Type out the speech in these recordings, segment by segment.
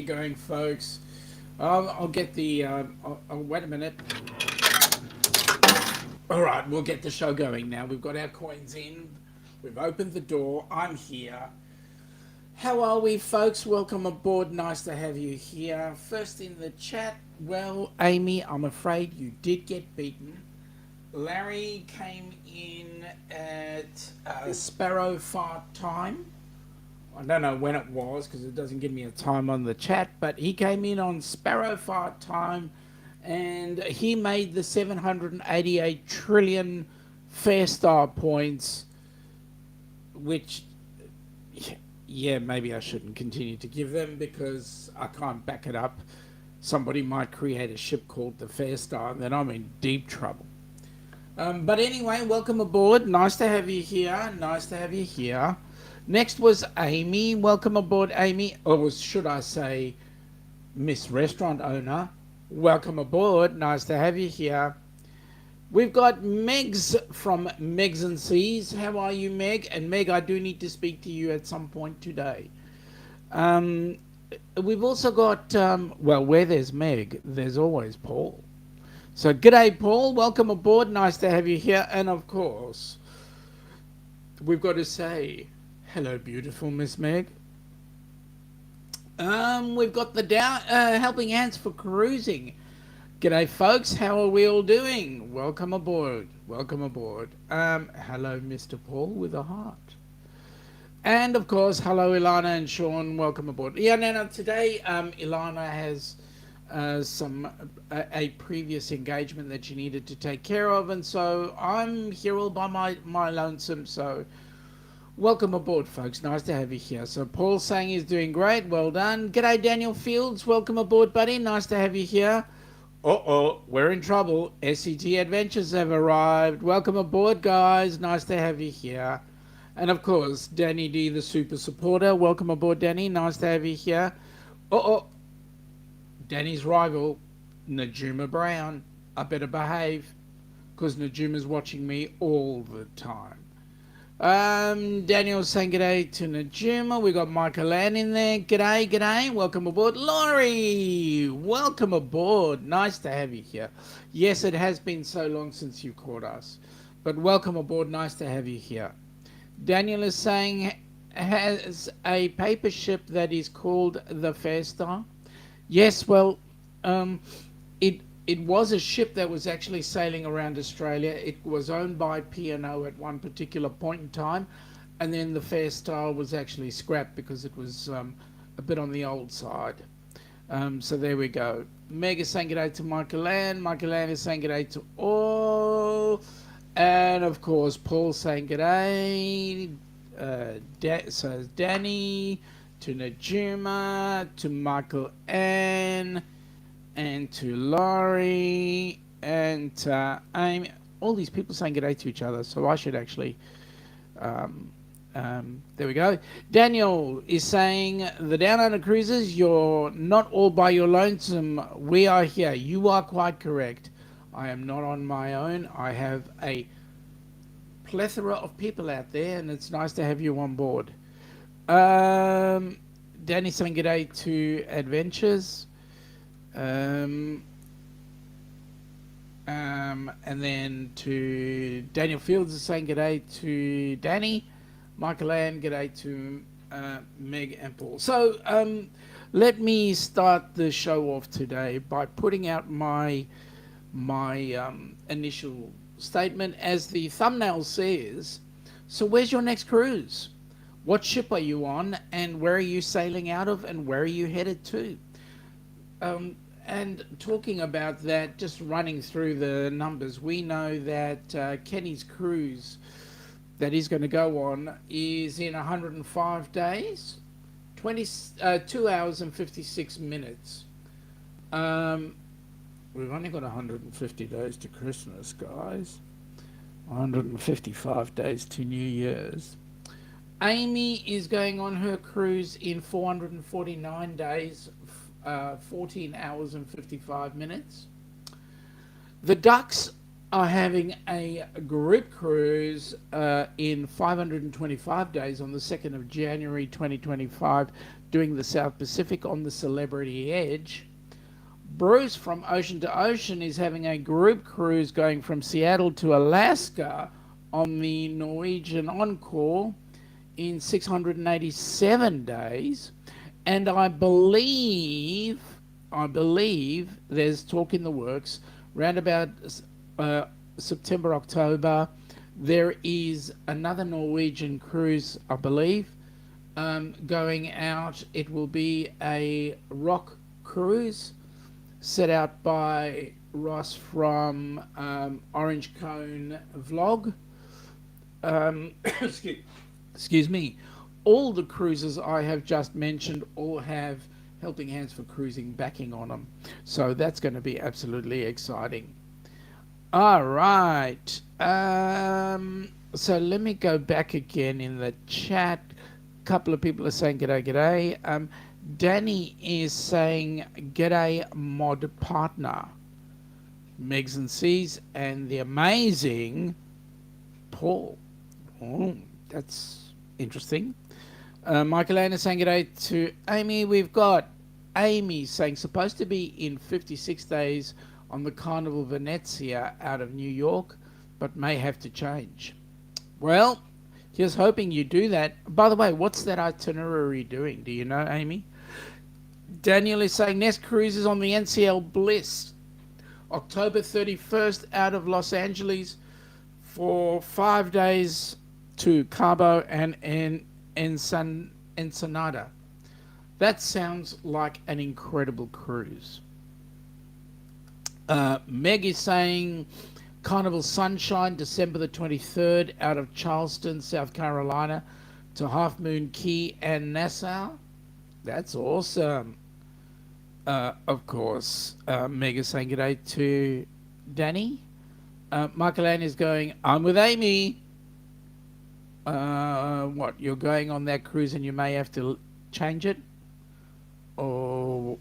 going, folks. I'll get the. Wait a minute. All right, we'll get the show going now. We've got our coins in. We've opened the door. I'm here. How are we, folks? Welcome aboard. Nice to have you here. First in the chat. Well, Amy, I'm afraid you did get beaten. Larry came in at Sparrow Fart time. I don't know when it was because it doesn't give me a time on the chat, but he came in on Sparrow Fart time and he made the 788 trillion Fair Star points, which, yeah, maybe I shouldn't continue to give them because I can't back it up. Somebody might create a ship called the Fair Star and then I'm in deep trouble. But anyway, welcome aboard. Nice to have you here. Nice to have you here. Next was Amy. Welcome aboard, Amy. Or should I say, Miss Restaurant Owner. Welcome aboard. Nice to have you here. We've got Megs from Megs and C's. How are you, Meg? And Meg, I do need to speak to you at some point today. We've also got, well, where there's Meg, there's always Paul. So, g'day, Paul. Welcome aboard. Nice to have you here. And, of course, we've got to say, hello, beautiful Miss Meg. We've got the helping hands for cruising. G'day, folks. How are we all doing? Welcome aboard. Welcome aboard. Hello, Mr. Paul with a heart. And, of course, hello, Ilana and Sean. Welcome aboard. Yeah, now today, Ilana has a previous engagement that she needed to take care of, and so I'm here all by my lonesome. So welcome aboard, folks. Nice to have you here. So Paul's saying he's doing great. Well done. G'day, Daniel Fields. Welcome aboard, buddy. Nice to have you here. We're in trouble. SCT Adventures have arrived. Welcome aboard, guys. Nice to have you here. And of course, Danny D, the super supporter. Welcome aboard, Danny. Nice to have you here. Danny's rival, Najuma Brown. I better behave, because Najuma's watching me all the time. Daniel's saying g'day to Najuma. We got Michael Ann in there. G'day, g'day. Welcome aboard. Laurie, welcome aboard. Nice to have you here. Yes, it has been so long since you caught us, but welcome aboard. Nice to have you here. Daniel is saying has a paper ship that is called the Fair Star. Yes, well, it was a ship that was actually sailing around Australia. It was owned by P&O at one particular point in time, and then the Fair Star was actually scrapped because it was a bit on the old side. So there we go. Meg is saying g'day to Michael Ann. Michael Ann is saying g'day to all. And, of course, Paul saying g'day. So Danny, to Najuma, to Michael Ann, and to Laurie, and to Amy. All these people saying g'day to each other, so I should actually... there we go. Daniel is saying, the Down Under Cruisers, you're not all by your lonesome. We are here. You are quite correct. I am not on my own. I have a plethora of people out there, and it's nice to have you on board. Danny saying g'day to Adventures. And then to Daniel Fields is saying g'day to Danny. Michael Ann, g'day to Meg and Paul. So let me start the show off today by putting out my initial statement. As the thumbnail says, so where's your next cruise? What ship are you on, and where are you sailing out of, and where are you headed to? And talking about that, just running through the numbers, we know that Kenny's cruise that he's going to go on is in 105 days, 2 hours and 56 minutes. We've only got 150 days to Christmas, guys. 155 days to New Year's. Amy is going on her cruise in 449 days, 14 hours and 55 minutes. The Ducks are having a group cruise in 525 days on the 2nd of January 2025, doing the South Pacific on the Celebrity Edge. Bruce from Ocean to Ocean is having a group cruise going from Seattle to Alaska on the Norwegian Encore in 687 days. And I believe there's talk in the works round about September, October. There is another Norwegian cruise, I believe, going out. It will be a rock cruise set out by Ross from Orange Cone Vlog. Excuse me. All the cruises I have just mentioned all have Helping Hands for Cruising backing on them. So that's going to be absolutely exciting. All right. So let me go back again in the chat. A couple of people are saying g'day, g'day. Danny is saying g'day, mod partner. Megs and C's and the amazing Paul. Oh, that's interesting. Michael Anna saying g'day to Amy. We've got Amy saying supposed to be in 56 days on the Carnival Venezia out of New York, but may have to change. Well, here's hoping you do that. By the way, what's that itinerary doing? Do you know, Amy? Daniel is saying next cruise is on the NCL Bliss, October 31st out of Los Angeles for 5 days to Cabo and Ensenada. That sounds like an incredible cruise. Meg is saying Carnival Sunshine, December the 23rd out of Charleston, South Carolina to Half Moon Key and Nassau. That's awesome. Of course, Meg is saying g'day to Danny. Michael Ann is going, I'm with Amy. What, you're going on that cruise and you may have to change it? Or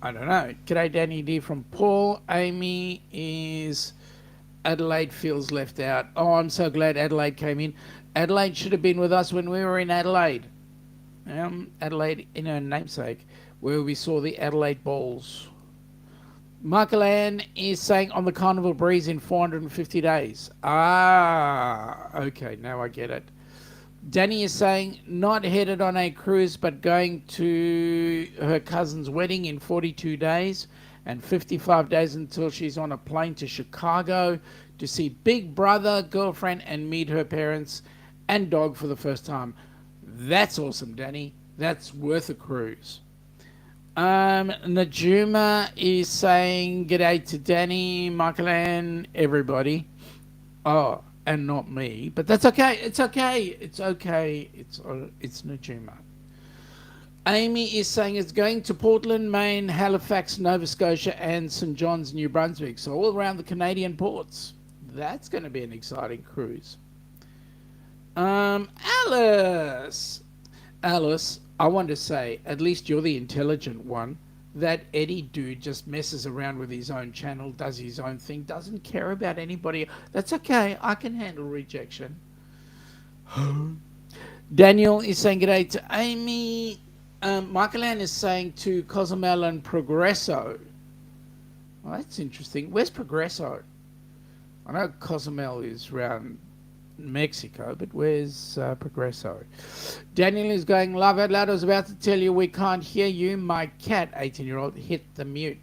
I don't know. G'day, Danny D from Paul. Amy is Adelaide feels left out. Oh, I'm so glad Adelaide came in. Adelaide should have been with us when we were in Adelaide. Adelaide in her namesake, where we saw the Adelaide Bowls. Michael Ann is saying on the Carnival Breeze in 450 days. Ah, okay, now I get it. Danny is saying not headed on a cruise, but going to her cousin's wedding in 42 days and 55 days until she's on a plane to Chicago to see Big Brother, girlfriend, and meet her parents and dog for the first time. That's awesome, Danny. That's worth a cruise. Najuma is saying g'day to Danny, Michael Ann, everybody. Oh, and not me, but that's okay. It's okay. It's okay. It's Najuma. Amy is saying it's going to Portland, Maine, Halifax, Nova Scotia, and St. John's, New Brunswick. So all around the Canadian ports. That's going to be an exciting cruise. Alice, I want to say, at least you're the intelligent one. That Eddie dude just messes around with his own channel, does his own thing, doesn't care about anybody. That's okay. I can handle rejection. Daniel is saying g'day to Amy. Michael Ann is saying to Cozumel and Progresso. Well, that's interesting. Where's Progresso? I know Cozumel is around Mexico, but where's Progresso? Daniel is going, love it, lad. I was about to tell you we can't hear you. My cat, 18-year-old, hit the mute.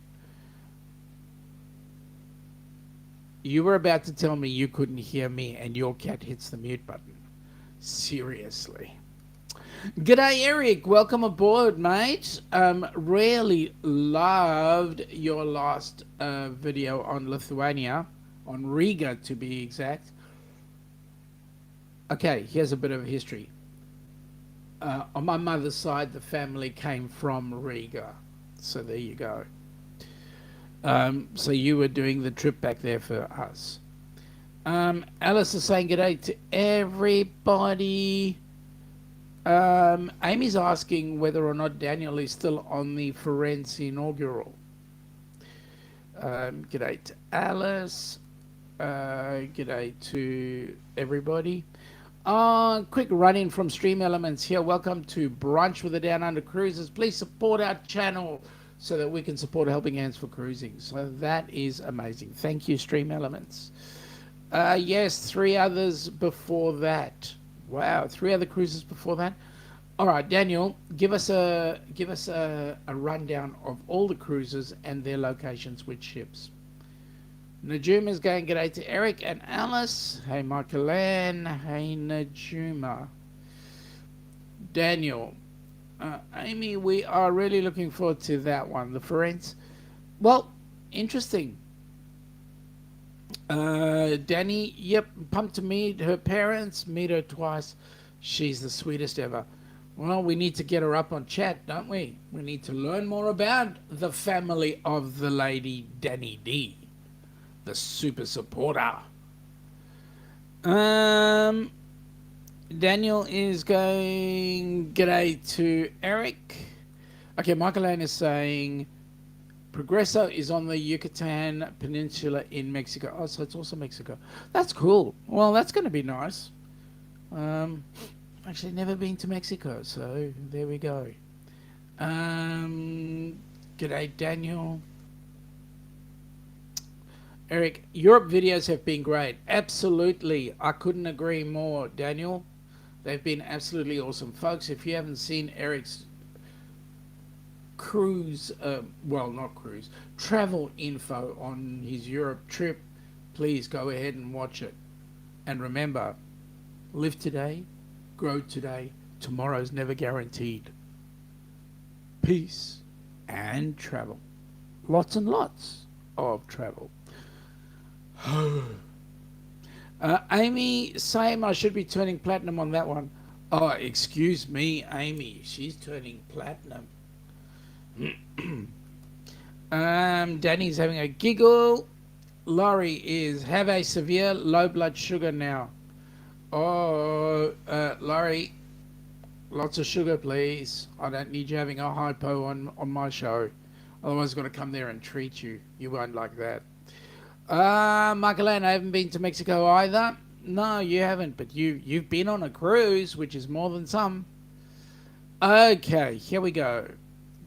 You were about to tell me you couldn't hear me and your cat hits the mute button. Seriously. G'day, Eric. Welcome aboard, mate. Really loved your last video on Lithuania, on Riga to be exact. Okay, here's a bit of history. On my mother's side, the family came from Riga. So there you go. So you were doing the trip back there for us. Alice is saying g'day to everybody. Amy's asking whether or not Daniel is still on the Firenze inaugural. G'day to Alice. G'day to everybody. Quick run-in from Stream Elements here. Welcome to Brunch with the Down Under Cruisers. Please support our channel so that we can support Helping Hands for Cruising. So that is amazing. Thank you, Stream Elements. Yes, 3 others before that. Wow, 3 other cruises before that. All right, Daniel, give us a rundown of all the cruises and their locations with ships. Najuma is going g'day to Eric and Alice. Hey, Michael Ann. Hey, Najuma. Daniel. Amy, we are really looking forward to that one. The Forense. Well, interesting. Danny, yep, pumped to meet her parents. Meet her twice. She's the sweetest ever. Well, we need to get her up on chat, don't we? We need to learn more about the family of the lady Danny D, the super supporter. Daniel is going g'day to Eric. Okay, Michael Ann is saying Progreso is on the Yucatan Peninsula in Mexico. Oh, so it's also Mexico. That's cool. Well, that's going to be nice. Actually never been to Mexico, so there we go. G'day, Daniel. Eric, Europe videos have been great. Absolutely. I couldn't agree more, Daniel. They've been absolutely awesome. Folks, if you haven't seen Eric's cruise, travel info on his Europe trip, please go ahead and watch it. And remember, live today, grow today, tomorrow's never guaranteed. Peace and travel. Lots and lots of travel. Amy, same, I should be turning platinum on that one. Oh, excuse me, Amy, she's turning platinum. Danny's having a giggle. Laurie is have a severe low blood sugar now. Oh, Laurie, lots of sugar, please. I don't need you having a hypo on my show. Otherwise, I'm going to come there and treat you. You won't like that. Michael Ann, I haven't been to Mexico either. No, you haven't, but you've been on a cruise, which is more than some. Okay, here we go.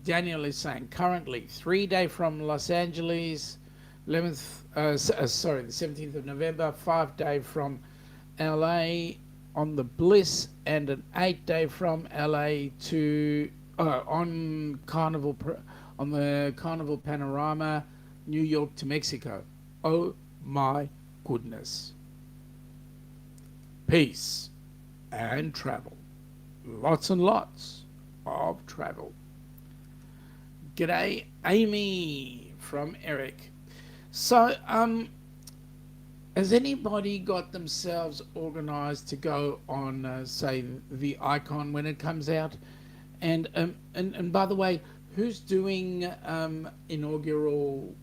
Daniel is saying currently 3-day from Los Angeles, the 17th of November, 5-day from LA on the Bliss, and an 8-day from LA to on the Carnival Panorama, New York to Mexico. Oh my goodness. Peace and travel. Lots and lots of travel. G'day, Amy from Eric. So, has anybody got themselves organized to go on, say, the Icon when it comes out? And by the way, who's doing inaugural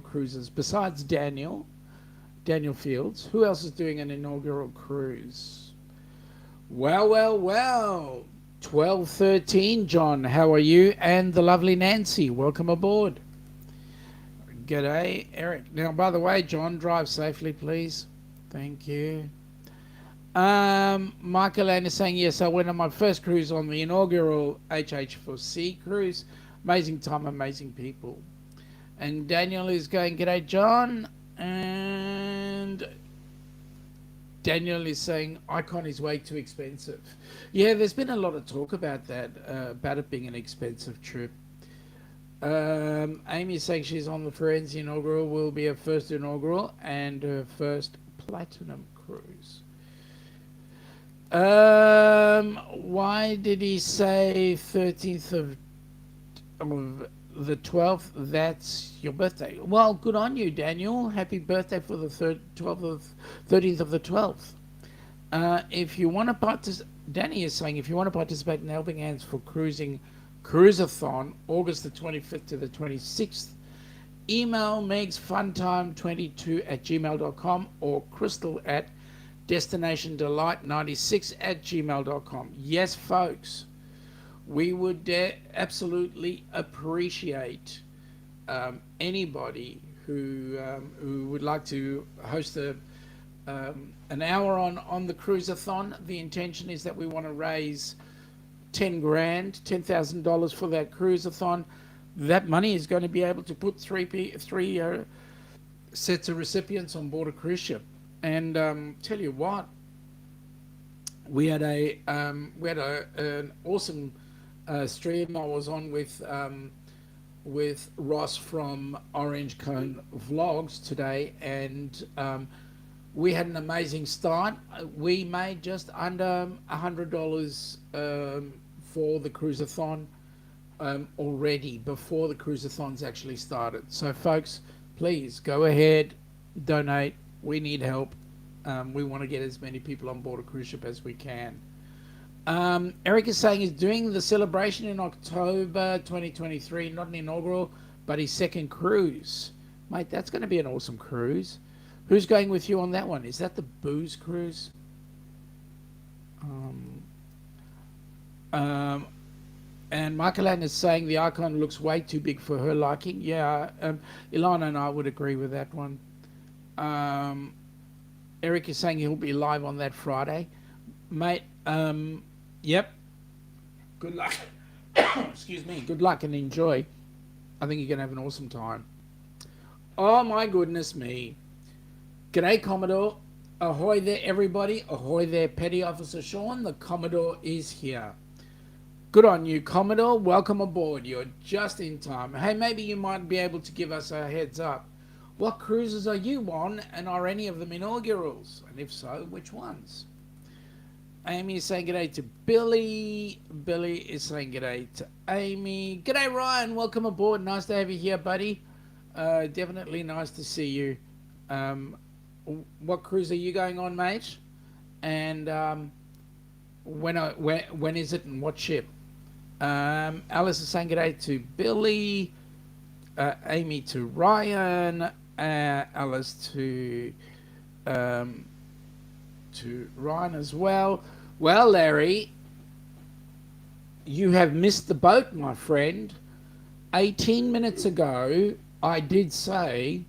cruises besides Daniel Fields? Who else is doing an inaugural cruise? Well. 1213, John, how are you? And the lovely Nancy, welcome aboard. G'day, Eric. Now, by the way, John, drive safely, please. Thank you. Michael Ann is saying, yes, I went on my first cruise on the inaugural HH4C cruise. Amazing time, amazing people. And Daniel is going, g'day, John. And Daniel is saying Icon is way too expensive. Yeah, there's been a lot of talk about that, about it being an expensive trip. Amy is saying she's on the Forense inaugural, will be her first inaugural and her first platinum cruise. Why did he say 13th of the 12th? That's your birthday. Well, good on you, Daniel. Happy birthday for the 13th of the 12th. If you want to participate, Danny is saying, if you want to participate in Helping Hands for Cruising Cruisathon, August the 25th to the 26th, email megsfuntime22@gmail.com or crystal@destinationdelight96@gmail.com. Yes, folks. We would absolutely appreciate anybody who would like to host a an hour on the cruiseathon. The intention is that we want to raise 10 grand, $10,000 for that cruiseathon. That money is going to be able to put three sets of recipients on board a cruise ship. And tell you what, we had an awesome stream I was on with Ross from Orange Cone Vlogs today, and we had an amazing start. We made just under $100 for the cruiseathon already before the cruiseathons actually started. So, folks, please go ahead, donate. We need help. We want to get as many people on board a cruise ship as we can. Eric is saying he's doing the celebration in October 2023, not an inaugural, but his second cruise. Mate, that's going to be an awesome cruise. Who's going with you on that one? Is that the booze cruise? And Michael Ann is saying the icon looks way too big for her liking. Yeah, Ilana and I would agree with that one. Eric is saying he'll be live on that Friday. Mate, yep. Good luck. Excuse me. Good luck and enjoy. I think you're going to have an awesome time. Oh, my goodness me. G'day, Commodore. Ahoy there, everybody. Ahoy there, Petty Officer Sean. The Commodore is here. Good on you, Commodore. Welcome aboard. You're just in time. Hey, maybe you might be able to give us a heads up. What cruises are you on, and are any of them inaugurals? And if so, which ones? Amy is saying g'day to Billy. Billy is saying g'day to Amy. G'day, Ryan. Welcome aboard. Nice to have you here, buddy. Definitely nice to see you. What cruise are you going on, mate? And when is it and what ship? Alice is saying g'day to Billy. Amy to Ryan. Alice to Ryan as well. Well, Larry, you have missed the boat, my friend. 18 minutes ago, I did say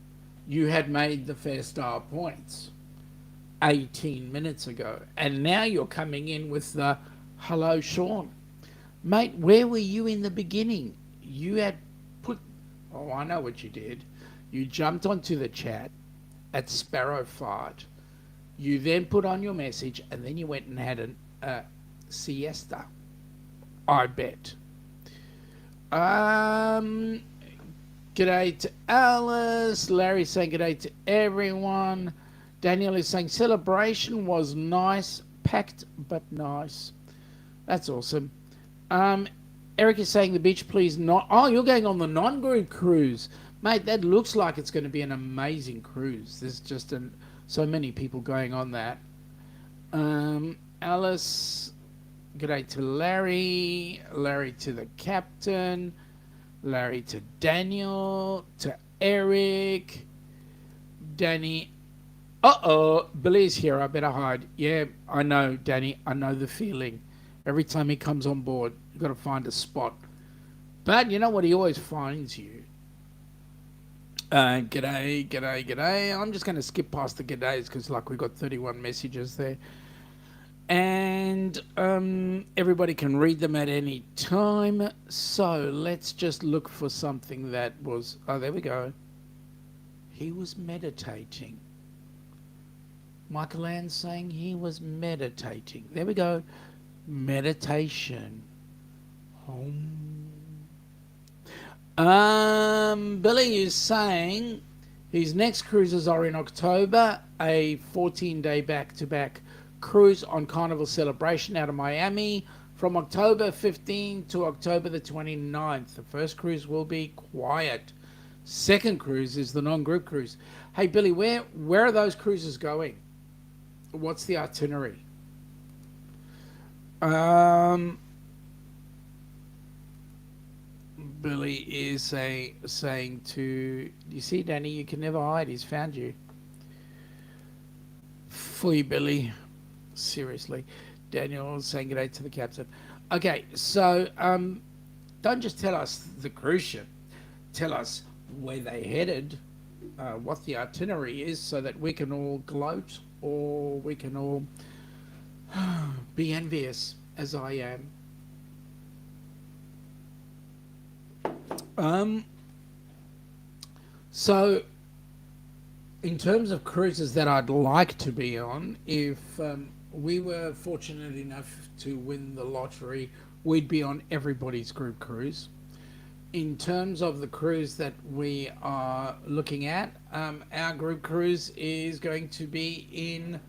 you had made the Fair Star points. 18 minutes ago. And now you're coming in with the hello, Sean. Mate, where were you in the beginning? You had put... Oh, I know what you did. You jumped onto the chat at Sparrow Fart. You then put on your message, and then you went and had a siesta. I bet. G'day to Alice. Larry saying g'day to everyone. Daniel is saying celebration was nice, packed but nice. That's awesome. Eric is saying the beach, please not. Oh, you're going on the non-group cruise. Mate, that looks like it's going to be an amazing cruise. There's just so many people going on that. Alice, g'day to Larry. Larry to the captain. Larry to Daniel. To Eric. Danny. Uh-oh, Billy's here. I better hide. Yeah, I know, Danny. I know the feeling. Every time he comes on board, you've got to find a spot. But you know what? He always finds you. G'day. I'm just going to skip past the g'days because, like, we've got 31 messages there. And everybody can read them at any time. So let's just look for something that was... Oh, there we go. He was meditating. Michael Ann's saying he was meditating. There we go. Meditation. Billy is saying his next cruises are in October, a 14-day back-to-back cruise on Carnival Celebration out of Miami from October 15 to October the 29th. The first cruise will be quiet. Second cruise is the non-group cruise. Hey, Billy, where are those cruises going? What's the itinerary? Billy is saying to... You see, Danny, you can never hide. He's found you. For you, Billy. Seriously. Daniel saying g'day to the captain. Okay, so don't just tell us the cruise ship. Tell us where they headed, what the itinerary is, so that we can all gloat or we can all be envious, as I am. Um, so, in terms of cruises that I'd like to be on, if we were fortunate enough to win the lottery, we'd be on everybody's group cruise. In terms of the cruise that we are looking at, our group cruise is going to be in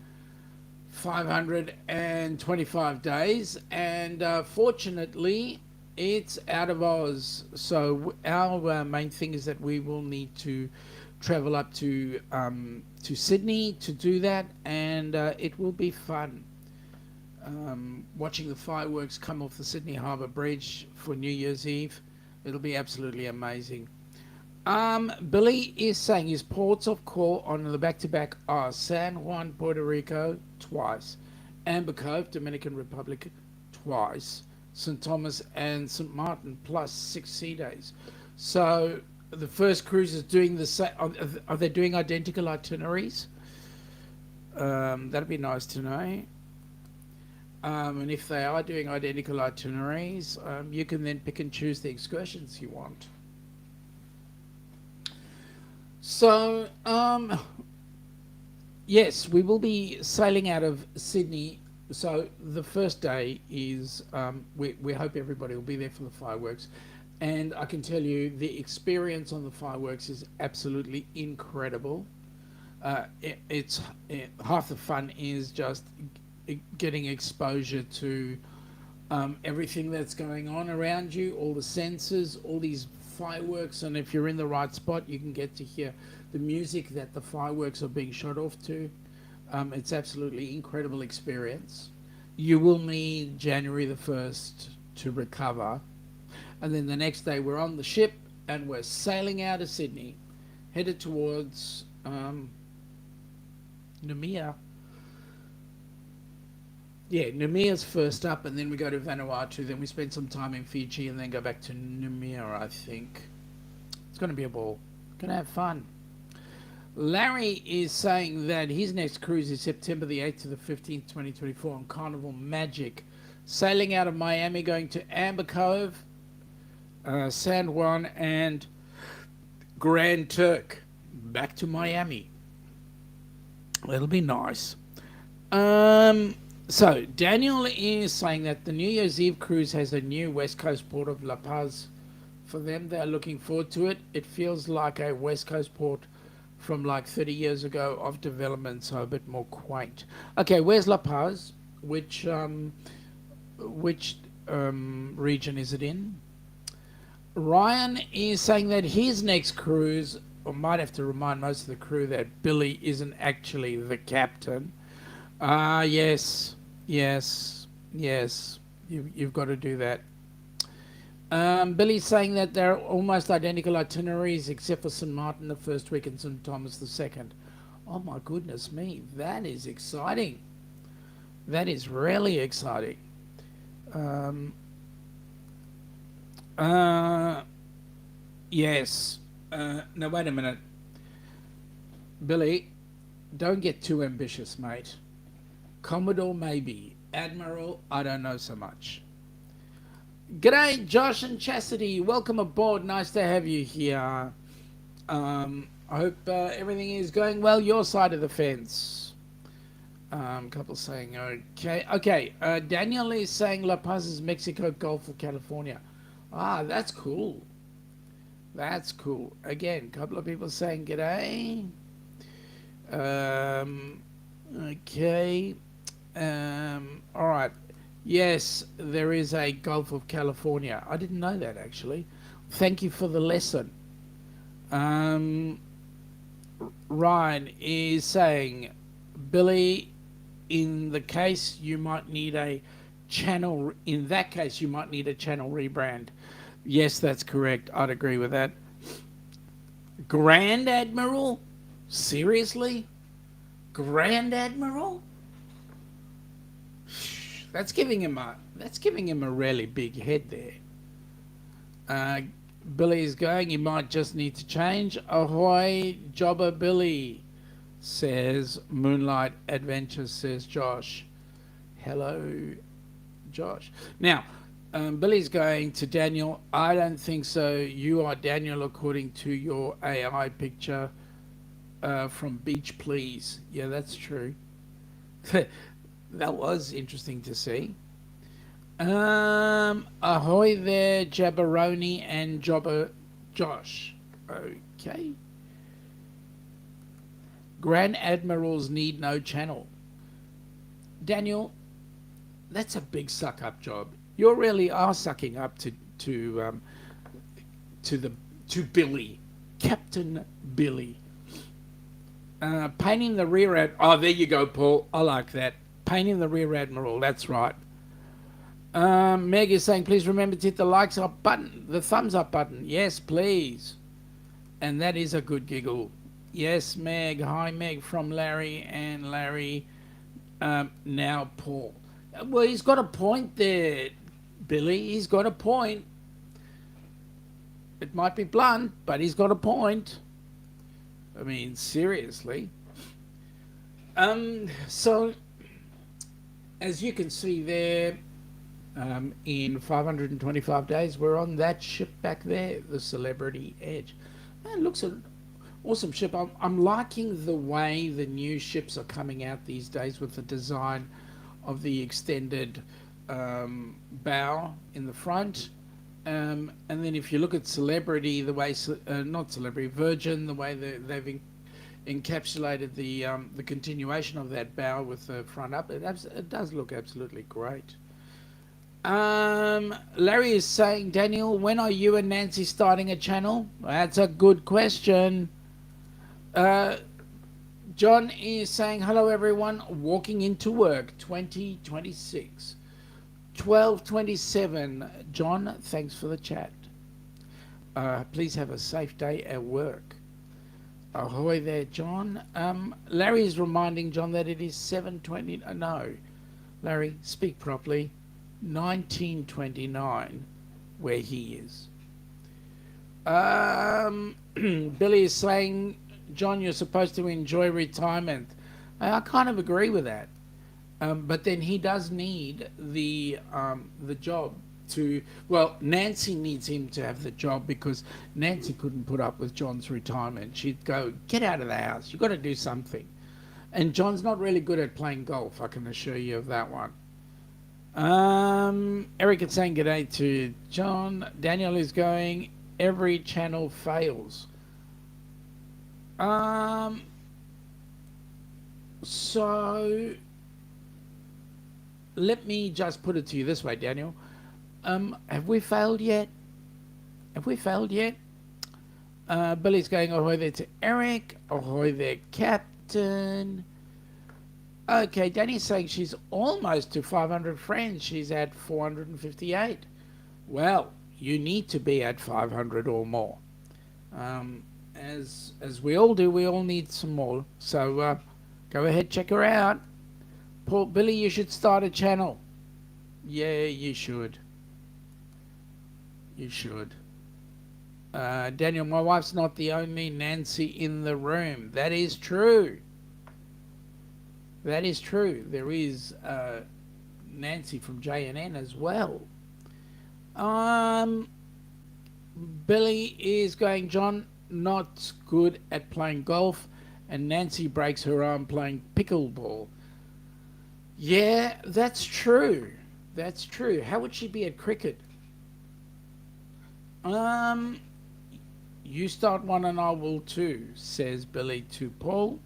525 days, and fortunately, it's out of Oz. So our main thing is that we will need to travel up to Sydney to do that, and it will be fun. Watching the fireworks come off the Sydney Harbour Bridge for New Year's Eve, it'll be absolutely amazing. Billy is saying his ports of call on the back-to-back are San Juan, Puerto Rico, twice, Amber Cove, Dominican Republic, twice, St. Thomas and St. Martin, plus 6 sea days. So the first cruise is doing the same. Are they doing identical itineraries? That'd be nice to know. And if they are doing identical itineraries, you can then pick and choose the excursions you want. So, yes, we will be sailing out of Sydney. So the first day is, we hope everybody will be there for the fireworks. And I can tell you the experience on the fireworks is absolutely incredible. Half the fun is just getting exposure to everything that's going on around you, all the sensors, all these fireworks, and if you're in the right spot, you can get to hear the music that the fireworks are being shot off to. It's absolutely incredible experience. You will need January the 1st to recover, and then the next day we're on the ship and we're sailing out of Sydney, headed towards Noumea. Yeah, Noumea's first up, and then we go to Vanuatu. Then we spend some time in Fiji, and then go back to Noumea. I think it's going to be a ball. Going to have fun. Larry is saying that his next cruise is September the 8th to the 15th, 2024, on Carnival Magic, sailing out of Miami, going to Amber Cove, San Juan, and Grand Turk, back to Miami. It'll be nice. So, Daniel is saying that the New Year's Eve cruise has a new West Coast port of La Paz for them. They're looking forward to it. It feels like a West Coast port from like 30 years ago of development, so a bit more quaint. Okay, where's La Paz? Which region is it in? Ryan is saying that his next cruise, or might have to remind most of the crew that Billy isn't actually the captain. Yes. You've got to do that. Billy's saying that they're almost identical itineraries except for St. Martin the first week and St. Thomas the second. Oh my goodness me, that is exciting. That is really exciting. Yes. Now wait a minute. Billy, don't get too ambitious, mate. Commodore maybe. Admiral, I don't know so much. G'day, Josh and Chastity. Welcome aboard. Nice to have you here. I hope everything is going well your side of the fence. Couple saying okay. Okay, Daniel is saying La Paz is Mexico, Gulf of California. Ah, that's cool. That's cool. Again, couple of people saying g'day. Okay. All right. Yes, there is a Gulf of California. I didn't know that, actually. Thank you for the lesson. Ryan is saying, Billy, in that case, you might need a channel rebrand. Yes, that's correct. I'd agree with that. Grand Admiral? Seriously? Grand Admiral? That's giving him a really big head there. Billy's going, you might just need to change. Ahoy, Jobber Billy. says Moonlight Adventures, says Josh. Hello, Josh. Now, Billy's going to Daniel. I don't think so. You are Daniel according to your AI picture from Beach Please. Yeah, that's true. That was interesting to see. Ahoy there, Jabberoni and Jobber Josh. Okay. Grand Admirals need no channel. Daniel, that's a big suck up job. You really are sucking up to the to Billy, Captain Billy. Painting the rear ad. Oh, there you go, Paul. I like that. Painting the rear admiral. That's right. Meg is saying, please remember to hit the likes up button, the thumbs up button. Yes, please. And that is a good giggle. Yes, Meg. Hi, Meg from Larry and Larry. Now, Paul. Well, he's got a point there, Billy. He's got a point. It might be blunt, but he's got a point. I mean, seriously. So, as you can see there, in 525 days, we're on that ship back there, the Celebrity Edge. Man, looks an awesome ship. I'm liking the way the new ships are coming out these days with the design of the extended bow in the front. And then if you look at Celebrity, the way, not Celebrity, Virgin, the way they've encapsulated the continuation of that bow with the front up, it does look absolutely great. Larry is saying, Daniel, when are you and Nancy starting a channel? That's a good question. John is saying, hello everyone, walking into work 2026. 12:27. John, thanks for the chat. Please have a safe day at work. Ahoy there, John. Larry is reminding John that it is 7:20. No, Larry, speak properly. 1929, where he is. Billy is saying, John, you're supposed to enjoy retirement. I kind of agree with that. But then he does need the job to, well, Nancy needs him to have the job because Nancy couldn't put up with John's retirement. She'd go, get out of the house. You've got to do something. And John's not really good at playing golf, I can assure you of that one. Eric is saying g'day to John. Daniel is going, every channel fails. So let me just put it to you this way, Daniel. Have we failed yet? Have we failed yet? Billy's going ahoy there to Eric. Ahoy there, Captain. Okay, Danny's saying she's almost to 500 friends. She's at 458. Well, you need to be at 500 or more. As we all do, we all need some more. So go ahead, check her out. Paul, Billy, you should start a channel. Yeah, you should. You should. Daniel, my wife's not the only Nancy in the room. That is true. That is true. There is Nancy from JNN as well. Billy is going, John, not good at playing golf, and Nancy breaks her arm playing pickleball. Yeah, that's true. That's true. How would she be at cricket? You start one and I will too, says Billy to Paul.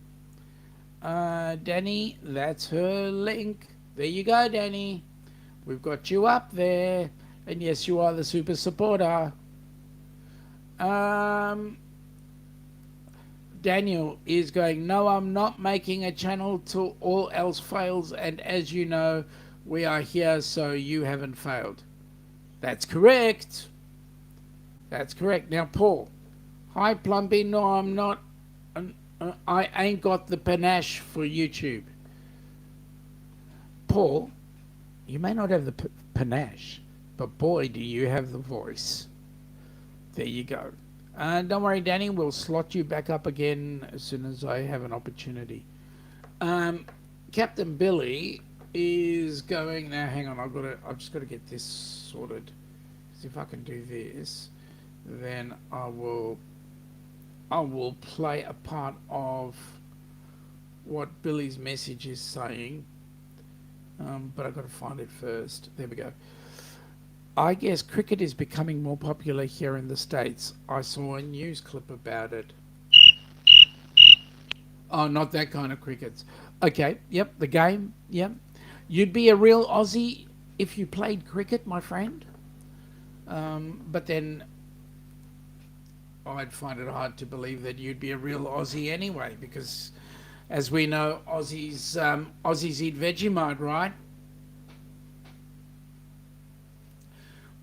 Danny, that's her link. There you go, Danny. We've got you up there. And yes, you are the super supporter. Daniel is going, no, I'm not making a channel till all else fails. And as you know, we are here, so you haven't failed. That's correct. That's correct. Now, Paul. Hi, Plumpy. No, I'm not. I ain't got the panache for YouTube. Paul, you may not have the panache, but boy, do you have the voice. There you go. Don't worry, Danny. We'll slot you back up again as soon as I have an opportunity. Um, Captain Billy is going now. Hang on, I've just got to get this sorted. See if I can do this, then I will play a part of what Billy's message is saying. But I've got to find it first. There we go. I guess cricket is becoming more popular here in the States. I saw a news clip about it. Oh, not that kind of crickets. Okay, yep, the game, yep. You'd be a real Aussie if you played cricket, my friend. But then I'd find it hard to believe that you'd be a real Aussie anyway, because as we know, Aussies eat Vegemite, right?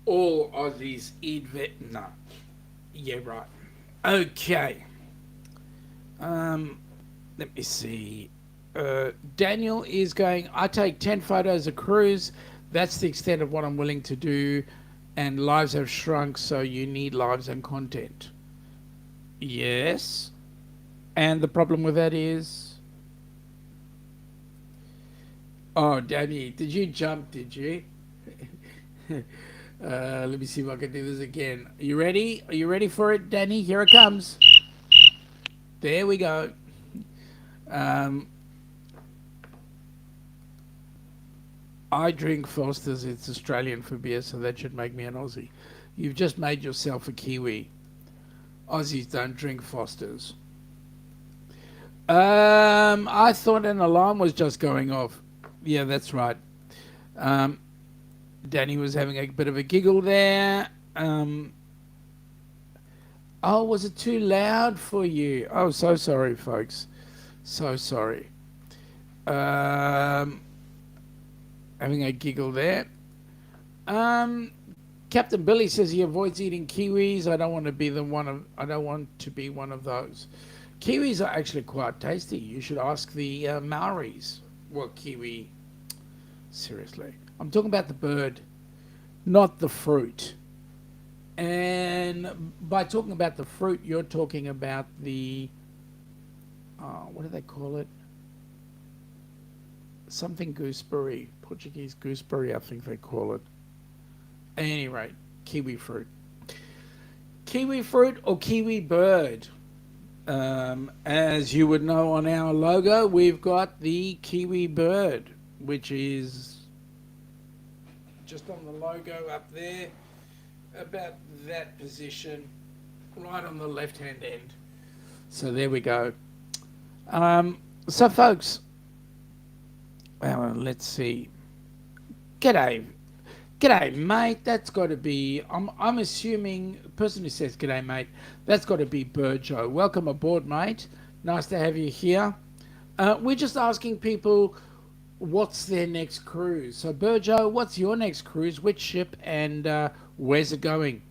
All Aussies eat no. Yeah, right. Okay. Let me see. Daniel is going, I take 10 photos a cruise. That's the extent of what I'm willing to do. And lives have shrunk, so you need lives and content. Yes. And the problem with that is... Oh, Danny, did you jump, did you? Let me see if I can do this again. Are you ready? Are you ready for it, Danny? Here it comes. There we go. I drink Foster's. It's Australian for beer, so that should make me an Aussie. You've just made yourself a Kiwi. Aussies don't drink Foster's. I thought an alarm was just going off. Yeah, that's right. Danny was having a bit of a giggle there. Oh, was it too loud for you? Oh, so sorry, folks. So sorry. Having a giggle there. Captain Billy says he avoids eating kiwis. I don't want to be one of those. Kiwis are actually quite tasty. You should ask the Maoris what kiwi. Seriously, I'm talking about the bird, not the fruit. And by talking about the fruit, you're talking about the what do they call it? Something gooseberry, Portuguese gooseberry, I think they call it. At any rate, kiwi fruit. Kiwi fruit or kiwi bird. As you would know on our logo, we've got the kiwi bird, which is just on the logo up there, about that position, right on the left-hand end. So there we go. So folks, let's see. G'day, mate. That's got to be. I'm assuming the person who says g'day, mate. That's got to be Burjo. Welcome aboard, mate. Nice to have you here. We're just asking people what's their next cruise. So Burjo, what's your next cruise? Which ship and where's it going?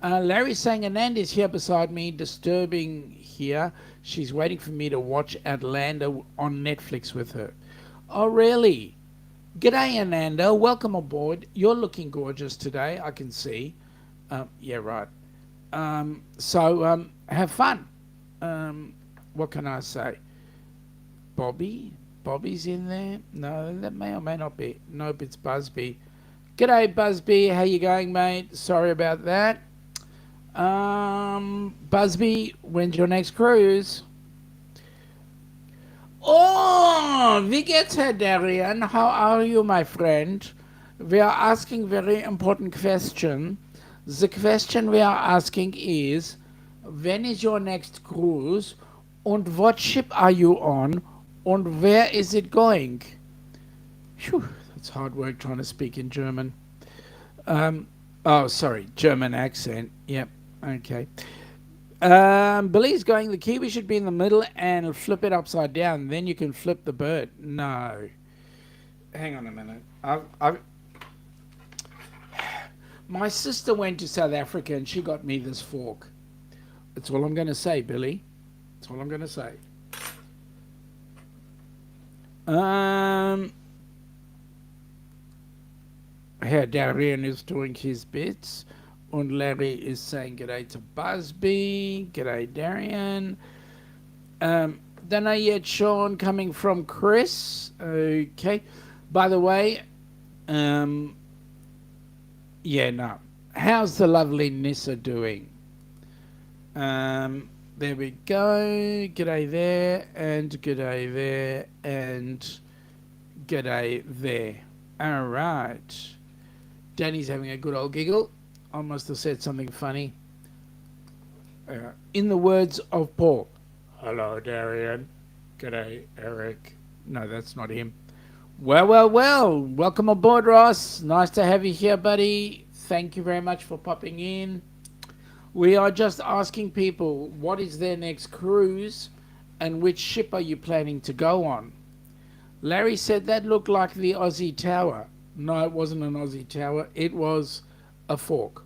Larry's saying Ananda's here beside me, disturbing here. She's waiting for me to watch Atlanta on Netflix with her. Oh, really? G'day, Ananda. Welcome aboard. You're looking gorgeous today, I can see. Yeah, right. So have fun. What can I say? Bobby's in there? No, that may or may not be. Nope, it's Busby. G'day, Busby. How you going, mate? Sorry about that. Busby, when's your next cruise? Oh, wie geht's, Herr Darian? How are you, my friend? We are asking very important question. The question we are asking is, when is your next cruise? And what ship are you on? And where is it going? Phew, that's hard work trying to speak in German. Oh, sorry, German accent. Yep, okay. Billy's going, the kiwi should be in the middle and flip it upside down. Then you can flip the bird. No. Hang on a minute. My sister went to South Africa and she got me this fork. That's all I'm going to say, Billy. That's all I'm going to say. Herr Darian is doing his bits. And Larry is saying g'day to Busby. G'day, Darian. Don't know yet, Sean, coming from Chris. Okay. By the way, yeah, no. How's the lovely Nissa doing? There we go. G'day there, and g'day there, and g'day there. All right. Danny's having a good old giggle. I must have said something funny. In the words of Paul. Hello, Darian. G'day, Eric. No, that's not him. Well. Welcome aboard, Ross. Nice to have you here, buddy. Thank you very much for popping in. We are just asking people what is their next cruise and which ship are you planning to go on. Larry said that looked like the Aussie Tower. No, it wasn't an Aussie Tower. It was a fork.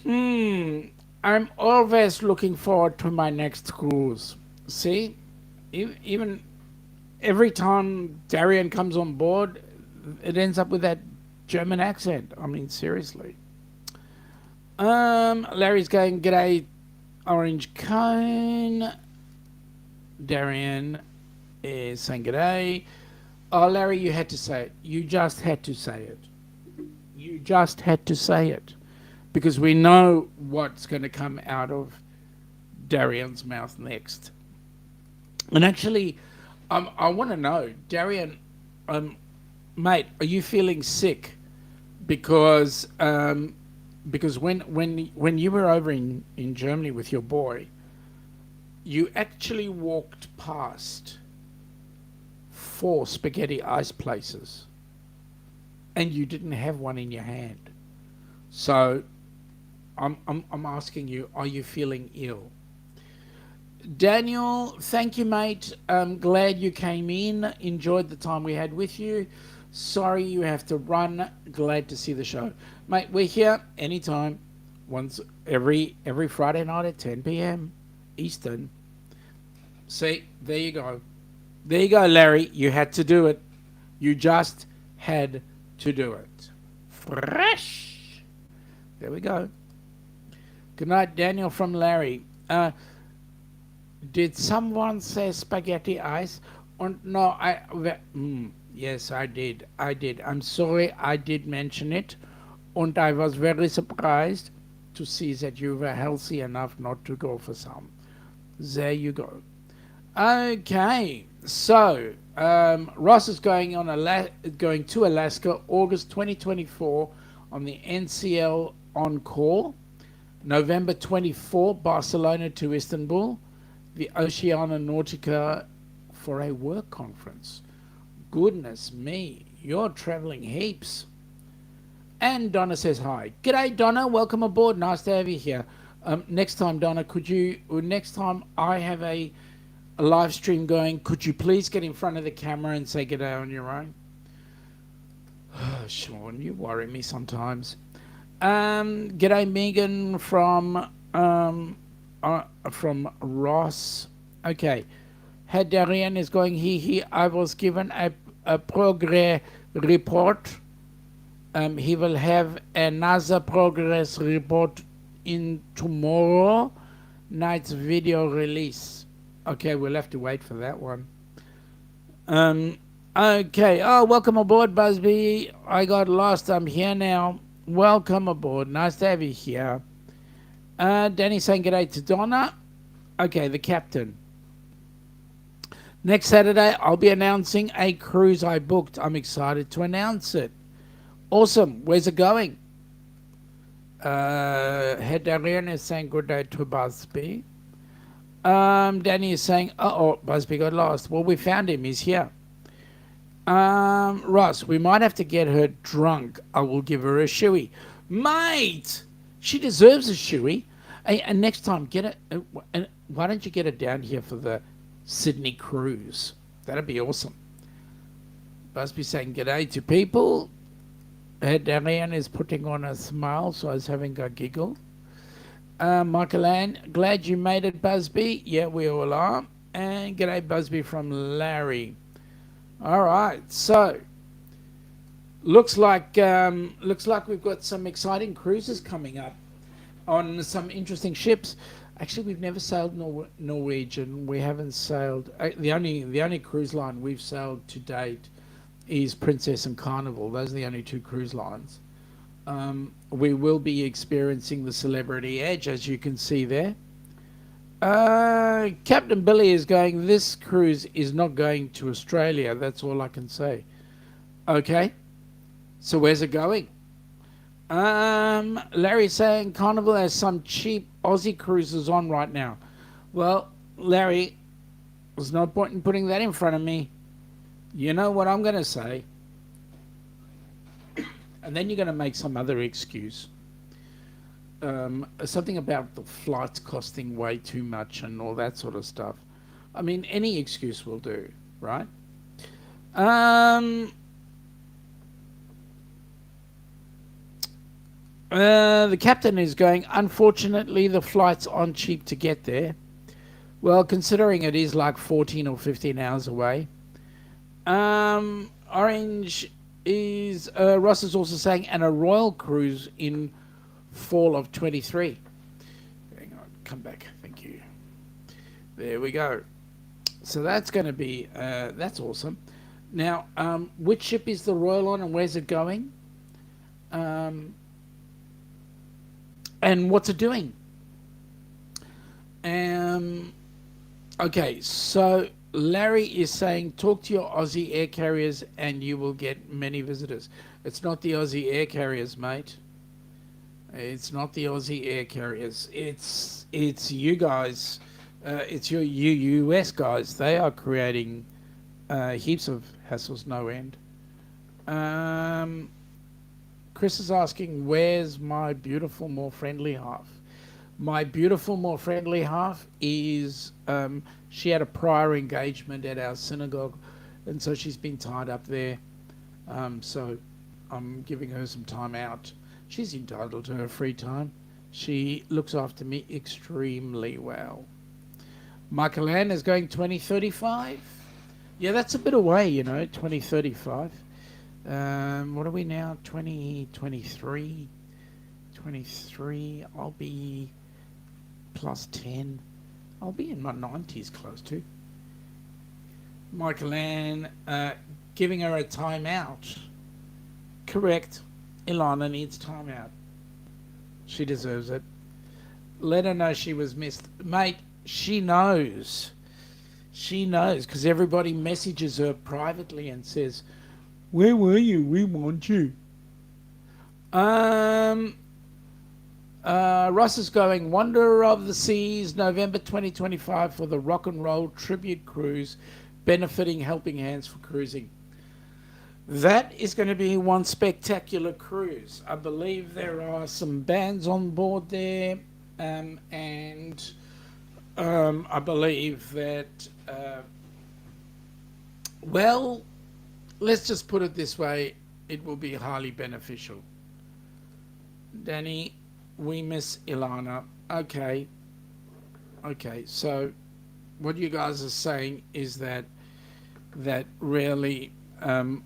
I'm always looking forward to my next cruise. See? Even every time Darian comes on board, it ends up with that German accent. I mean, seriously. Larry's going, g'day, Orange Cone. Darian is saying g'day. Oh, Larry, you had to say it. You just had to say it. You just had to say it. Because we know what's going to come out of Darian's mouth next. And actually, I want to know, Darian, mate, are you feeling sick? Because when you were over in Germany with your boy, you actually walked past 4 spaghetti ice places, and you didn't have one in your hand. So, I'm asking you, are you feeling ill? Daniel, thank you, mate. I'm glad you came in. Enjoyed the time we had with you. Sorry you have to run. Glad to see the show. Mate, we're here anytime. Once every Friday night at 10 p.m. Eastern. See, there you go. There you go, Larry. You had to do it. You just had to do it. Fresh. There we go. Good night, Daniel from Larry. Did someone say spaghetti ice? No, yes, I did. I'm sorry I did mention it. And I was very surprised to see that you were healthy enough not to go for some. There you go. Okay, so Ross is going to Alaska, August 2024 on the NCL on call. November 24, Barcelona to Istanbul, the Oceania Nautica for a work conference. Goodness me, you're traveling heaps. And Donna says hi. G'day, Donna. Welcome aboard. Nice to have you here. Next time, Donna, next time I have a live stream going, could you please get in front of the camera and say g'day on your own? Sean, you worry me sometimes. G'day, Megan from Ross. Okay. Head Darian is going here. I was given a progress report. He will have another progress report in tomorrow night's video release. Okay, we'll have to wait for that one. Okay. Oh, welcome aboard, Busby. I got lost. I'm here now. Welcome aboard. Nice to have you here. Danny saying g'day to Donna. Okay, the captain. Next Saturday, I'll be announcing a cruise I booked. I'm excited to announce it. Awesome. Where's it going? Head Darian is saying good day to Busby. Danny is saying, Busby got lost. Well, we found him. He's here. Ross, we might have to get her drunk. I will give her a shoey. Mate, she deserves a shoey. And next time, why don't you get her down here for the Sydney cruise? That'd be awesome. Busby saying g'day to people. Darian is putting on a smile, so I was having a giggle. Michael Ann, glad you made it, Busby. Yeah, we all are. And g'day, Busby from Larry. All right, so Looks like we've got some exciting cruises coming up on some interesting ships. Actually, we've never sailed Norwegian. We haven't sailed. The only cruise line we've sailed to date is Princess and Carnival. Those are the only two cruise lines. We will be experiencing the Celebrity Edge, as you can see there. Captain Billy is going. This cruise is not going to Australia. That's all I can say. Okay, so where's it going? Larry's saying Carnival has some cheap Aussie cruises on right now. Well, Larry, there's no point in putting that in front of me. You know what I'm going to say. And then you're going to make some other excuse. Something about the flights costing way too much and all that sort of stuff. I mean, any excuse will do, right? The captain is going, unfortunately, the flights aren't cheap to get there. Well, considering it is like 14 or 15 hours away. Orange is, Ross is also saying, and a Royal cruise in fall of 23. Hang on, come back. Thank you. There we go. So that's going to be, that's awesome. Now, which ship is the Royal on and where's it going? And what's it doing? Okay, so Larry is saying, talk to your Aussie air carriers and you will get many visitors. It's not the Aussie air carriers, mate. It's not the Aussie air carriers. It's you guys. It's your U.S. guys. They are creating heaps of hassles, no end. Chris is asking, where's my beautiful, more friendly half? My beautiful, more friendly half is, she had a prior engagement at our synagogue, and so she's been tied up there. So I'm giving her some time out. She's entitled to her free time. She looks after me extremely well. Michael Ann is going 2035. Yeah, that's a bit away, 2035. What are we now? 2023. 23. I'll be plus 10. I'll be in my 90s close to. Michael Ann, giving her a timeout. Correct. Ilana needs time out. She deserves it. Let her know she was missed. Mate, she knows. She knows because everybody messages her privately and says, where were you? We want you. Ross is going, Wonder of the Seas, November 2025 for the Rock and Roll Tribute Cruise, benefiting Helping Hands for Cruising. That is going to be one spectacular cruise. I believe there are some bands on board there, and I believe that, well, let's just put it this way, it will be highly beneficial. Danny, we miss Ilana. Okay, so what you guys are saying is that really, I'm,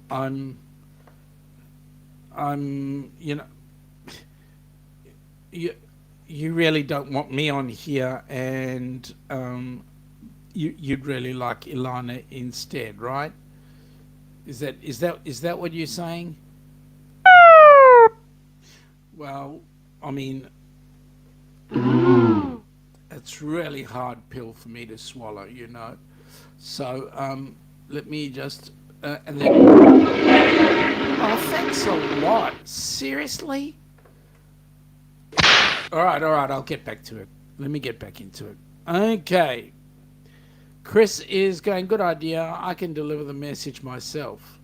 you really don't want me on here, and you'd really like Ilana instead, right? Is that what you're saying? Well, I mean, it's really hard pill for me to swallow, So let me just and then. Oh, thanks a lot. Seriously? All right. I'll get back to it. Let me get back into it. Okay. Chris is going, good idea. I can deliver the message myself.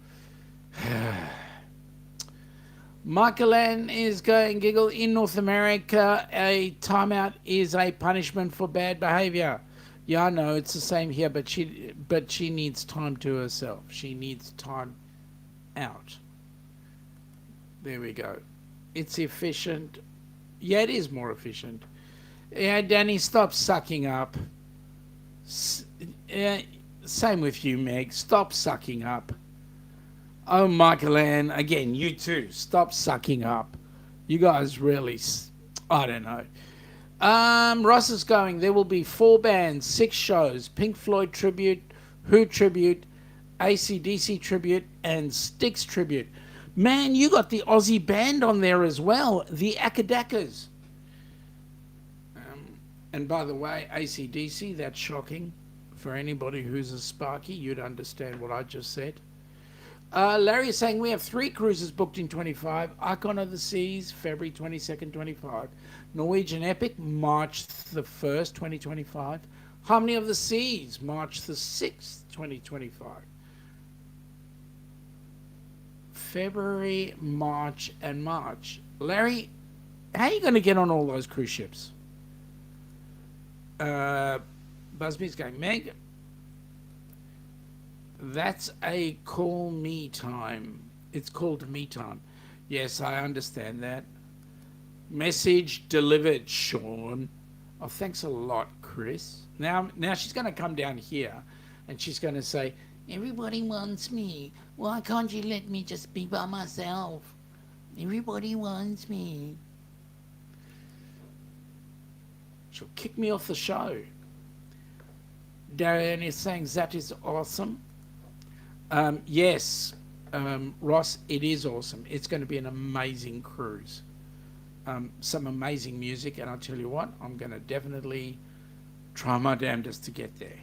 Michael Ann is going, giggle, in North America, a timeout is a punishment for bad behavior. Yeah, I know, it's the same here, but she needs time to herself. She needs time out. There we go. It's efficient. Yeah, it is more efficient. Yeah, Danny, stop sucking up. Same with you, Meg. Stop sucking up. Oh, Michael Ann, again, you too. Stop sucking up. You guys really, I don't know. Ross is going. There will be 4 bands, 6 shows: Pink Floyd tribute, Who tribute, AC/DC tribute, and Styx tribute. Man, you got the Aussie band on there as well, the Akadakas. And by the way, AC/DC, that's shocking. For anybody who's a Sparky, you'd understand what I just said. Larry is saying we have 3 cruises booked in 25. Icon of the Seas, February 22nd, 25. Norwegian Epic, March the 1st, 2025. Harmony of the Seas, March the 6th, 2025. February, March, and March. Larry, how are you going to get on all those cruise ships? Busby's going, Meg, that's a call me time. It's called me time. Yes, I understand that. Message delivered, Sean. Oh, thanks a lot, Chris. Now she's going to come down here and she's going to say, everybody wants me. Why can't you let me just be by myself? Everybody wants me. She'll kick me off the show. Darian is saying that is awesome. Yes, Ross, it is awesome. It's going to be an amazing cruise. Some amazing music, and I'll tell you what, I'm going to definitely try my damnedest to get there.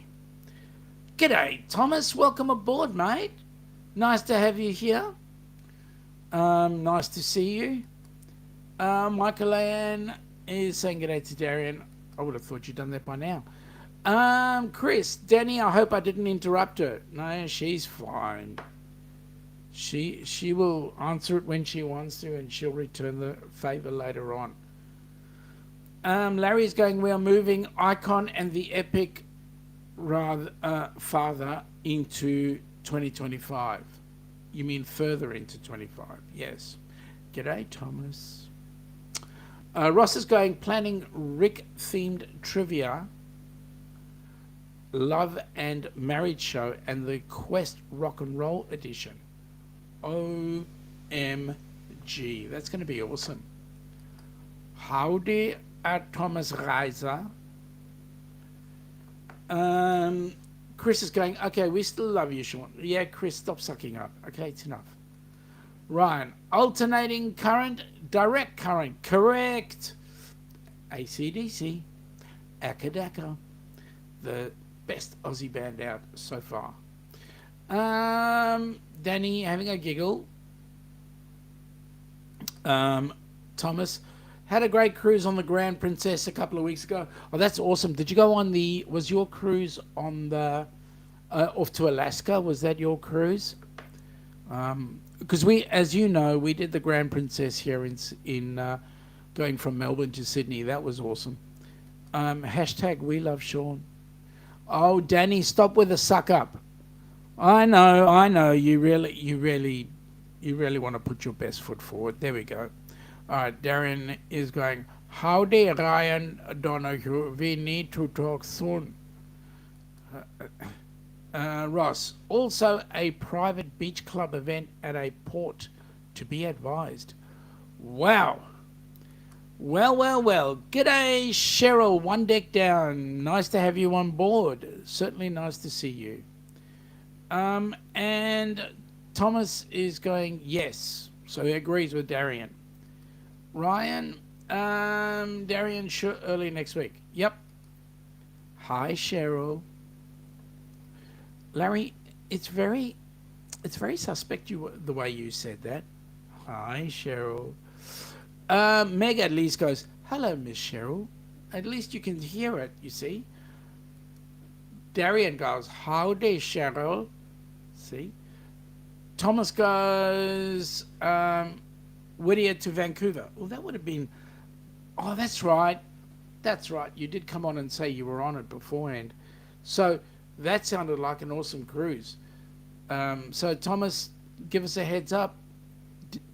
G'day, Thomas. Welcome aboard, mate. Nice to have you here. Nice to see you. Michael Ann is saying g'day to Darian. I would have thought you'd done that by now. Chris, Danny, I hope I didn't interrupt her. No, she's fine. She will answer it when she wants to, and she'll return the favor later on. Larry's going, we are moving Icon and the Epic farther into 2025. You mean further into 25? Yes. G'day, Thomas. Ross is going, planning Rick-themed trivia, love and marriage show, and the Quest Rock and Roll edition. OMG, that's going to be awesome. Howdy, Thomas Reiser. Chris is going, okay, we still love you, Sean. Yeah, Chris, stop sucking up. Okay, it's enough. Ryan, alternating current, direct current, correct. AC/DC, Akadaka, the best Aussie band out so far. Danny having a giggle. Thomas had a great cruise on the Grand Princess a couple of weeks ago. Oh, that's awesome. Did you go on was your cruise on the off to Alaska? Was that your cruise? Because as you know, we did the Grand Princess here in going from Melbourne to Sydney. That was awesome. Hashtag we love Sean. Oh, Danny, stop with the suck up. I know. You really want to put your best foot forward. There we go. All right, Darren is going, howdy, Ryan Donahue. We need to talk soon. Ross, also a private beach club event at a port, to be advised. Wow. Well. G'day, Cheryl, one deck down. Nice to have you on board. Certainly nice to see you. And Thomas is going, yes. So he agrees with Darian. Ryan, Darian, sure, early next week. Yep. Hi, Cheryl. Larry, it's very suspect the way you said that. Hi, Cheryl. Meg at least goes, hello, Miss Cheryl. At least you can hear it, you see. Darian goes, howdy, Cheryl. See? Thomas goes, Whittier to Vancouver. Well, that would have been... Oh, that's right. You did come on and say you were on it beforehand. So that sounded like an awesome cruise. So, Thomas, give us a heads up.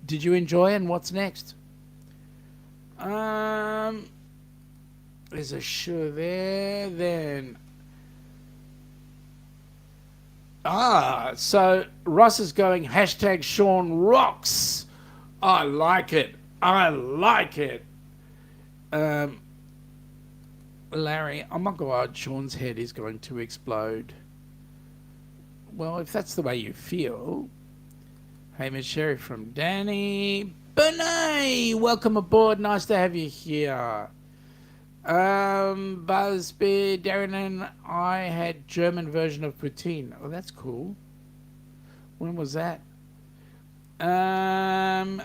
Did you enjoy it, and what's next? There's a sure there, then. So Ross is going hashtag Sean rocks. I like it. I like it. Um, Larry, oh my God, Sean's head is going to explode. Well, if that's the way you feel. Hey, Miss Sherry from Danny. Bentleigh, welcome aboard. Nice to have you here. Busby, Darren and I had German version of poutine. Oh, that's cool. When was that? Um,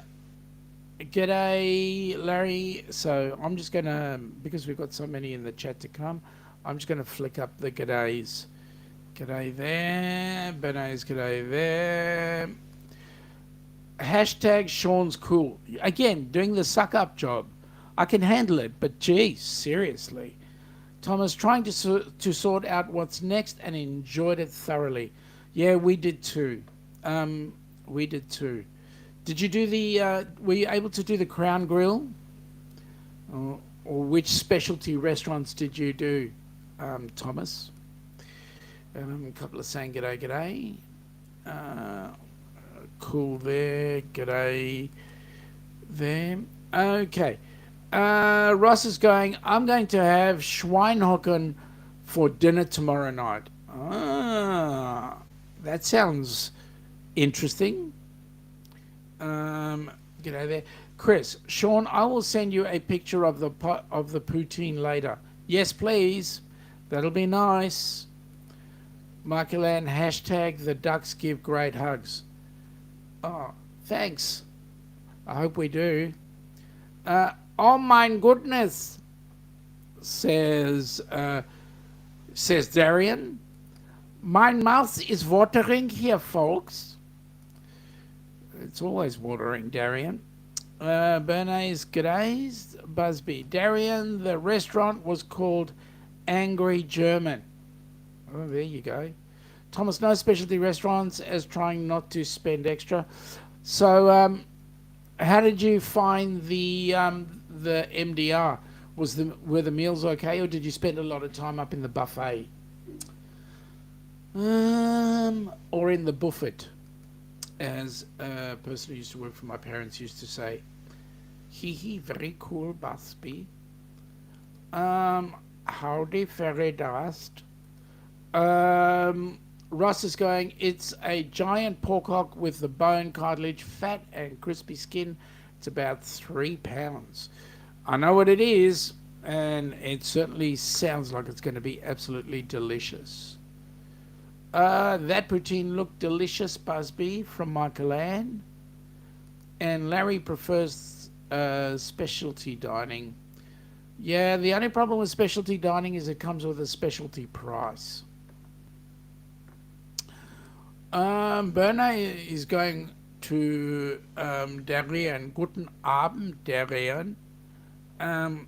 G'day, Larry. So I'm just gonna, because we've got so many in the chat to come, I'm just gonna flick up the g'days. G'day there, Benay's g'day there. Hashtag Sean's cool. Again, doing the suck up job. I can handle it, but geez, seriously. Thomas trying to sort out what's next and enjoyed it thoroughly. Yeah, we did too. We did too. Did you do the? Were you able to do the Crown Grill? Or which specialty restaurants did you do, Thomas? A couple of saying g'day, g'day. Cool there, g'day there. Okay. Ross is going, I'm going to have Schweinhocken for dinner tomorrow night. That sounds interesting. G'day there. Chris, Sean, I will send you a picture of the poutine later. Yes, please. That'll be nice. Michaelan, hashtag the ducks give great hugs. Oh, thanks. I hope we do. Oh my goodness, says Darian. My mouth is watering here, folks. It's always watering, Darian. Bernays, g'days. Busby. Darian, the restaurant was called Angry German. Oh, there you go. Thomas, no specialty restaurants, as trying not to spend extra. So, how did you find the MDR? Were the meals okay, or did you spend a lot of time up in the buffet? Or in the buffet, as a person who used to work for my parents used to say. Hee, very cool, Busby. Howdy, fairy dust. Ross is going, it's a giant pork hock with the bone, cartilage, fat, and crispy skin. It's about 3 pounds. I know what it is, and it certainly sounds like it's going to be absolutely delicious. That poutine looked delicious, Busby, from Michael Ann. And Larry prefers specialty dining. Yeah, the only problem with specialty dining is it comes with a specialty price. Berna is going to Darien. Guten Abend, Darien. And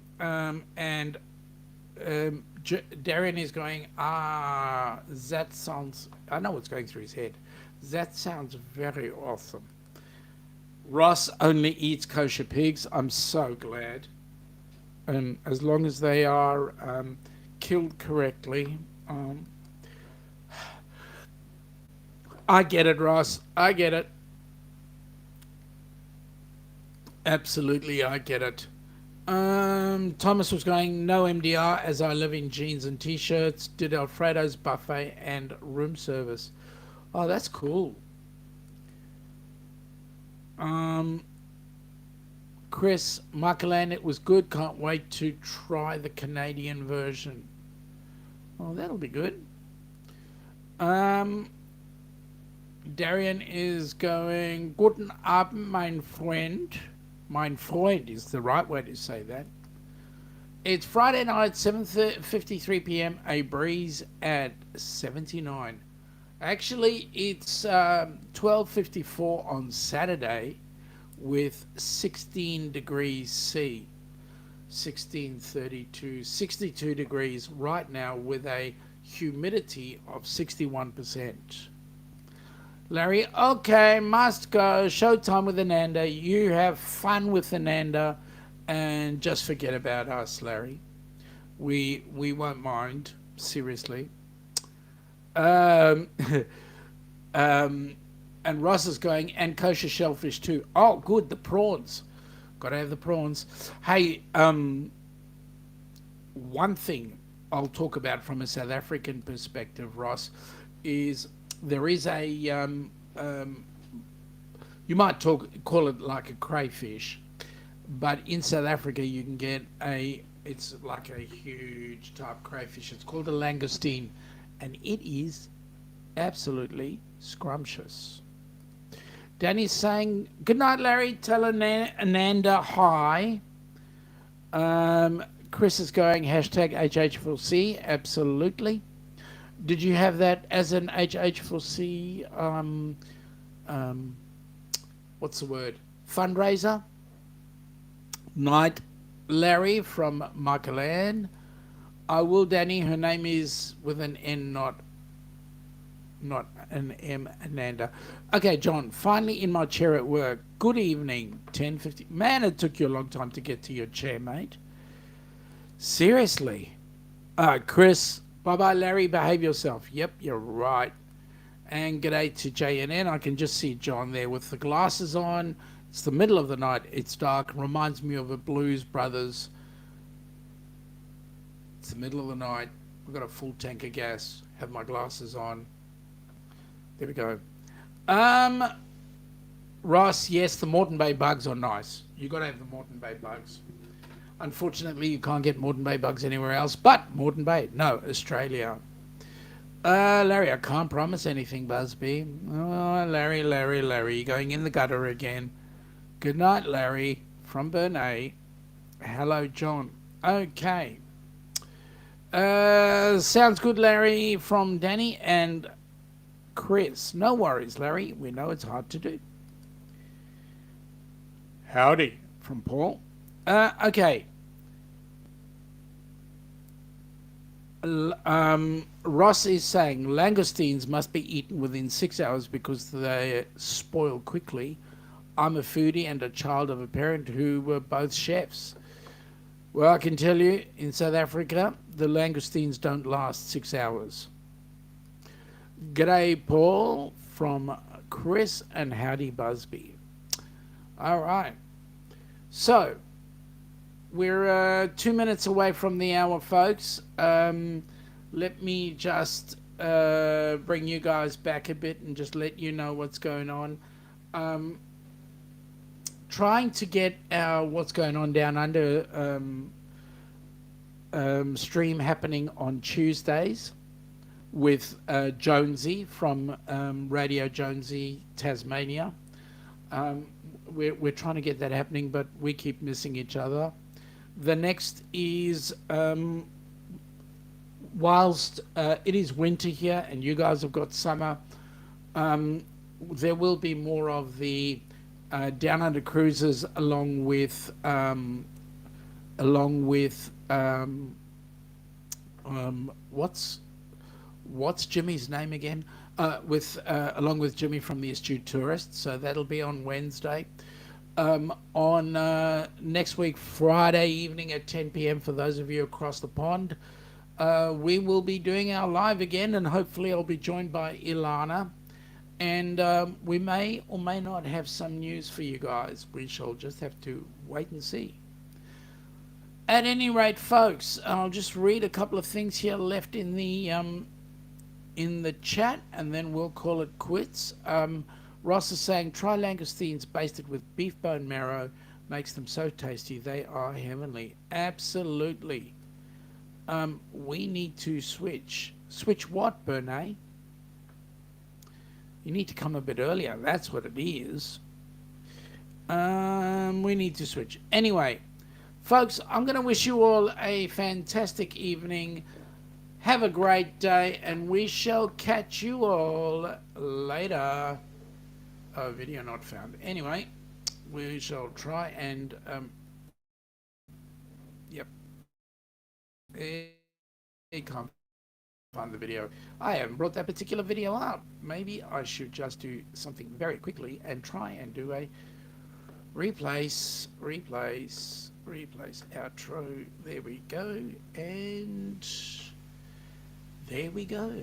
Darien is going, that sounds, I know what's going through his head. That sounds very awesome. Ross only eats kosher pigs. I'm so glad. And as long as they are killed correctly. I get it, Ross. I get it. Absolutely, I get it. Thomas was going, no MDR as I live in jeans and t-shirts. Did Alfredo's buffet and room service. Oh, that's cool. Chris, Michaelan, it was good. Can't wait to try the Canadian version. Oh, that'll be good. Darian is going, Guten Abend, mein Freund. Mein Freund is the right way to say that. It's Friday night, 7:53 p.m. A breeze at 79. Actually, it's 12:54 on Saturday with 16 degrees C. 1632, 62 degrees right now with a humidity of 61%. Larry, okay, must go. Showtime with Ananda. You have fun with Ananda and just forget about us, Larry. We won't mind, seriously. And Ross is going, and kosher shellfish too. Oh, good, the prawns. Got to have the prawns. Hey, one thing I'll talk about from a South African perspective, Ross, is there is you might call it like a crayfish, but in South Africa you can get it's like a huge type crayfish. It's called a langoustine, and it is absolutely scrumptious. Danny's saying, good night, Larry. Tell Ananda hi. Chris is going, hashtag HH4C. Absolutely. Did you have that as an HH4C, what's the word? Fundraiser? Night, Larry from Michael Ann. I will, Danny. Her name is with an N, not an M, Ananda. Okay, John, finally in my chair at work. Good evening, 10:50. Man, it took you a long time to get to your chair, mate. Seriously. Chris, bye-bye, Larry, behave yourself. Yep, you're right. And g'day to JNN. I can just see John there with the glasses on. It's the middle of the night. It's dark. Reminds me of a Blues Brothers. It's the middle of the night. I've got a full tank of gas. Have my glasses on. There we go. Ross, yes, the Moreton Bay bugs are nice. You got to have the Moreton Bay bugs. Unfortunately, you can't get Moreton Bay bugs anywhere else but Moreton Bay. No, Australia. Larry, I can't promise anything, Busby. Oh, Larry, you're going in the gutter again. Good night, Larry, from Bentleigh. Hello, John. Okay. Sounds good, Larry, from Danny and Chris. No worries, Larry. We know it's hard to do. Howdy, from Paul. Okay. Ross is saying langoustines must be eaten within 6 hours because they spoil quickly. I'm a foodie and a child of a parent who were both chefs. Well, I can tell you, in South Africa, the langoustines don't last 6 hours. G'day, Paul, from Chris, and howdy, Busby. All right. So, we're 2 minutes away from the hour, folks. Let me just bring you guys back a bit and just let you know what's going on. Trying to get our What's Going On Down Under stream happening on Tuesdays with Jonesy from Radio Jonesy, Tasmania. We're trying to get that happening, but we keep missing each other. The next is, whilst it is winter here and you guys have got summer, there will be more of the Down Under cruises along with what's Jimmy's name again? Along with Jimmy from the Astute Tourist. So that'll be on Wednesday. On next week, Friday evening at 10 p.m. for those of you across the pond, we will be doing our live again, and hopefully I'll be joined by Ilana. And we may or may not have some news for you guys. We shall just have to wait and see. At any rate, folks, I'll just read a couple of things here left in the chat, and then we'll call it quits. Ross is saying, try langoustines basted with beef bone marrow. Makes them so tasty. They are heavenly. Absolutely. We need to switch. Switch what, Bernay? You need to come a bit earlier. That's what it is. We need to switch. Anyway, folks, I'm going to wish you all a fantastic evening. Have a great day, and we shall catch you all later. Oh, video not found. Anyway, we shall try and yep. I can't find the video. I haven't brought that particular video up. Maybe I should just do something very quickly and try and do a replace outro. There we go, and there we go.